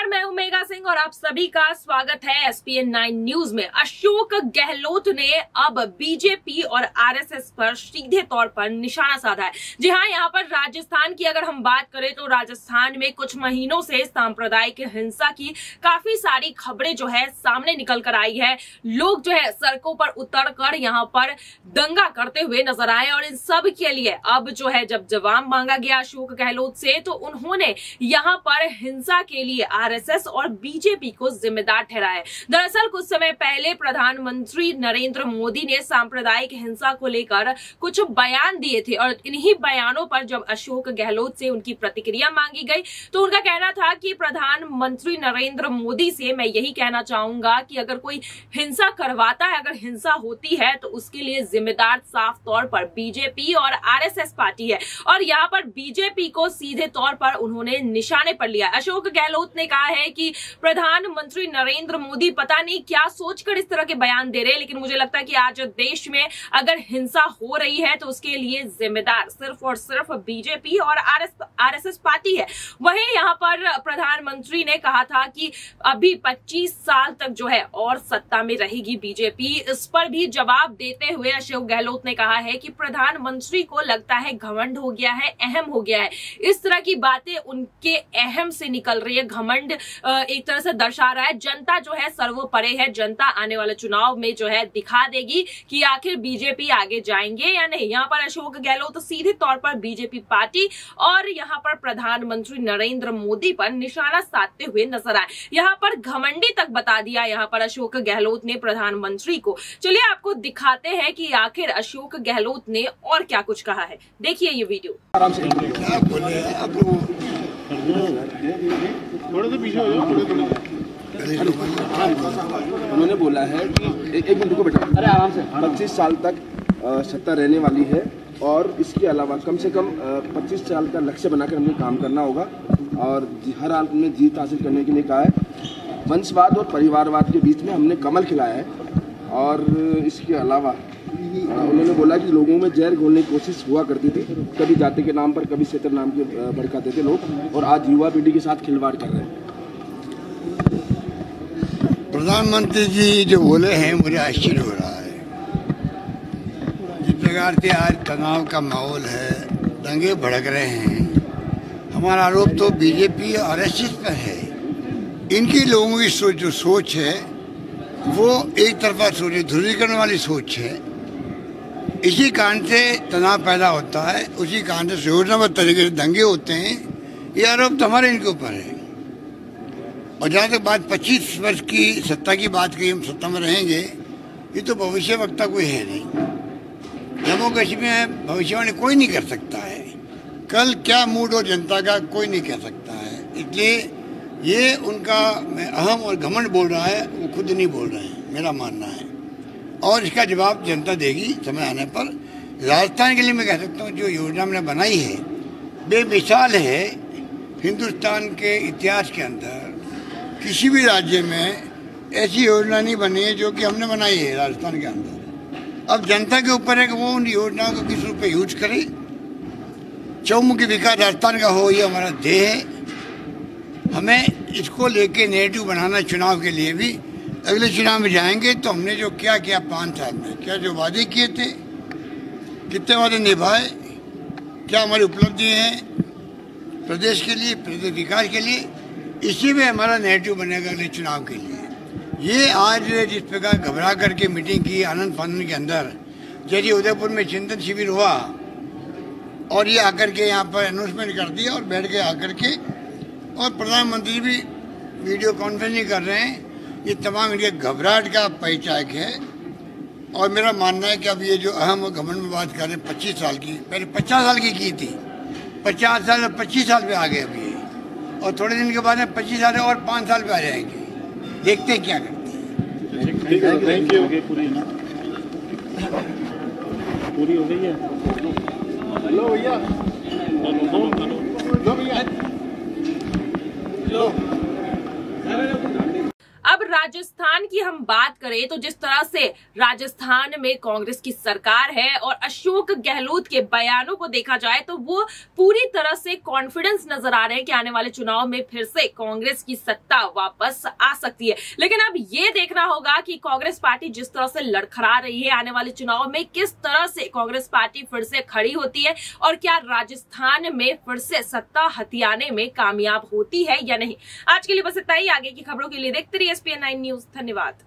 नमस्कार, मैं हूं मेघा सिंह और आप सभी का स्वागत है एसपीएन 9 न्यूज में। अशोक गहलोत ने अब बीजेपी और आरएसएस पर सीधे तौर पर निशाना साधा है। जी हां, यहां पर राजस्थान की अगर हम बात करें तो राजस्थान में कुछ महीनों से सांप्रदायिक हिंसा की काफी सारी खबरें जो है सामने निकल कर आई है। लोग जो है सड़कों पर उतर कर यहां पर दंगा करते हुए नजर आए और इन सब के लिए अब जो है जब जवाब मांगा गया अशोक गहलोत से तो उन्होंने यहां पर हिंसा के लिए आरएसएस और बीजेपी को जिम्मेदार ठहराया। दरअसल कुछ समय पहले प्रधानमंत्री नरेंद्र मोदी ने सांप्रदायिक हिंसा को लेकर कुछ बयान दिए थे और इन्हीं बयानों पर जब अशोक गहलोत से उनकी प्रतिक्रिया मांगी गई तो उनका कहना था कि प्रधानमंत्री नरेंद्र मोदी से मैं यही कहना चाहूंगा कि अगर कोई हिंसा करवाता है, अगर हिंसा होती है तो उसके लिए जिम्मेदार साफ तौर पर बीजेपी और आरएसएस पार्टी है। और यहाँ पर बीजेपी को सीधे तौर पर उन्होंने निशाने पर लिया। अशोक गहलोत ने कहा है कि प्रधानमंत्री नरेंद्र मोदी पता नहीं क्या सोचकर इस तरह के बयान दे रहे हैं, लेकिन मुझे लगता है कि आज देश में अगर हिंसा हो रही है तो उसके लिए जिम्मेदार सिर्फ और सिर्फ बीजेपी और आरएसएस पार्टी है। वहीं यहाँ पर प्रधानमंत्री ने कहा था कि अभी 25 साल तक जो है और सत्ता में रहेगी बीजेपी। इस पर भी जवाब देते हुए अशोक गहलोत ने कहा है कि प्रधानमंत्री को लगता है घमंड हो गया है, अहम हो गया है। इस तरह की बातें उनके अहम से निकल रही है। घमंड एक तरह से दर्शा रहा है। जनता जो है सर्वोपरि है। जनता आने वाले चुनाव में जो है दिखा देगी कि आखिर बीजेपी आगे जाएंगे या नहीं। यहाँ पर अशोक गहलोत सीधे तौर पर बीजेपी पार्टी और यहाँ पर प्रधानमंत्री नरेंद्र मोदी पर निशाना साधते हुए नजर आए। यहाँ पर घमंडी तक बता दिया यहाँ पर अशोक गहलोत ने प्रधानमंत्री को। चलिए आपको दिखाते हैं कि आखिर अशोक गहलोत ने और क्या कुछ कहा है। देखिए ये वीडियो। आराम से क्या बोले आप लोग, थोड़े से पीछे हो जाओ, उन्होंने बोला है कि एक मिनट रुको बेटा, अरे आराम से, 25 साल तक सत्ता रहने वाली है और इसके अलावा कम से कम 25 साल का लक्ष्य बनाकर हमें काम करना होगा और हर हाल में जीत हासिल करने के लिए कहा है। वंशवाद और परिवारवाद के बीच में हमने कमल खिलाया है और इसके अलावा उन्होंने बोला कि लोगों में जहर घोलने की कोशिश हुआ करती थी, कभी जाति के नाम पर, कभी क्षेत्र नाम के भड़काते थे लोग और आज युवा पीढ़ी के साथ खिलवाड़ कर रहे हैं। प्रधानमंत्री जी जो बोले हैं मुझे आश्चर्य हो रहा है। जिस प्रकार से आज तनाव का माहौल है, दंगे भड़क रहे हैं, हमारा आरोप तो बीजेपी और आरएसएस पर है। इनकी लोगों की जो सोच है वो एक तरफा सोच, ध्रुवीकरण वाली सोच है। इसी कारण से तनाव पैदा होता है, उसी कारण से योजनाबद्ध तरीके से दंगे होते हैं। ये आरोप तो हमारे इनके ऊपर है। और जहाँ तक बात 25 वर्ष की सत्ता की बात की, हम सत्ता में रहेंगे, ये तो भविष्य वक्ता कोई है नहीं। जम्मू कश्मीर में भविष्यवाणी कोई नहीं कर सकता है। कल क्या मूड हो जनता का कोई नहीं कह सकता है। इसलिए ये उनका अहम और घमंड बोल रहा है, वो खुद नहीं बोल रहे हैं, मेरा मानना है। और इसका जवाब जनता देगी समय आने पर। राजस्थान के लिए मैं कह सकता हूँ जो योजना हमने बनाई है बेमिसाल है। हिंदुस्तान के इतिहास के अंदर किसी भी राज्य में ऐसी योजना नहीं बनी है जो कि हमने बनाई है राजस्थान के अंदर। अब जनता के ऊपर है कि वो उन योजनाओं को किस रूप में यूज करे। चौमुखी विकास राजस्थान का हो, ये हमारा ध्येय है। हमें इसको लेके नेगेटिव बनाना, चुनाव के लिए भी अगले चुनाव में जाएंगे तो हमने जो क्या किया 5 साल में, क्या जो वादे किए थे, कितने वादे निभाए, क्या हमारी उपलब्धि हैं प्रदेश के लिए, प्रदेश विकास के लिए, इसी में हमारा नेगेटिव बनेगा अगले चुनाव के लिए। ये आज जिस प्रकार घबरा करके मीटिंग की आनंद फानंद के अंदर, जैसे उदयपुर में चिंतन शिविर हुआ और ये आकर के यहाँ पर अनाउंसमेंट कर दिया और बैठ के आकर के, और प्रधानमंत्री भी वीडियो कॉन्फ्रेंसिंग कर रहे हैं, ये तमाम इनके घबराहट का परिचायक है। और मेरा मानना है कि अब ये जो अहम और घमंड में बात कर रहे हैं 25 साल की, पहले 50 साल की थी, 50 साल और 25 साल पे आ गए अभी, और थोड़े दिन के बाद में 25 साल और 5 साल पे आ जाएंगे। देखते हैं क्या करते हैं। पूरी हो गई है। हेलो भैया, अब राजस्थान की हम बात करें तो जिस तरह से राजस्थान में कांग्रेस की सरकार है और अशोक गहलोत के बयानों को देखा जाए तो वो पूरी तरह से कॉन्फिडेंस नजर आ रहे हैं कि आने वाले चुनाव में फिर से कांग्रेस की सत्ता वापस आ सकती है। लेकिन अब ये देखना होगा कि कांग्रेस पार्टी जिस तरह से लड़खड़ा रही है, आने वाले चुनाव में किस तरह से कांग्रेस पार्टी फिर से खड़ी होती है और क्या राजस्थान में फिर से सत्ता हथियाने में कामयाब होती है या नहीं। आज के लिए बस इतना ही। आगे की खबरों के लिए देखते रहिए SPN9 न्यूज। धन्यवाद।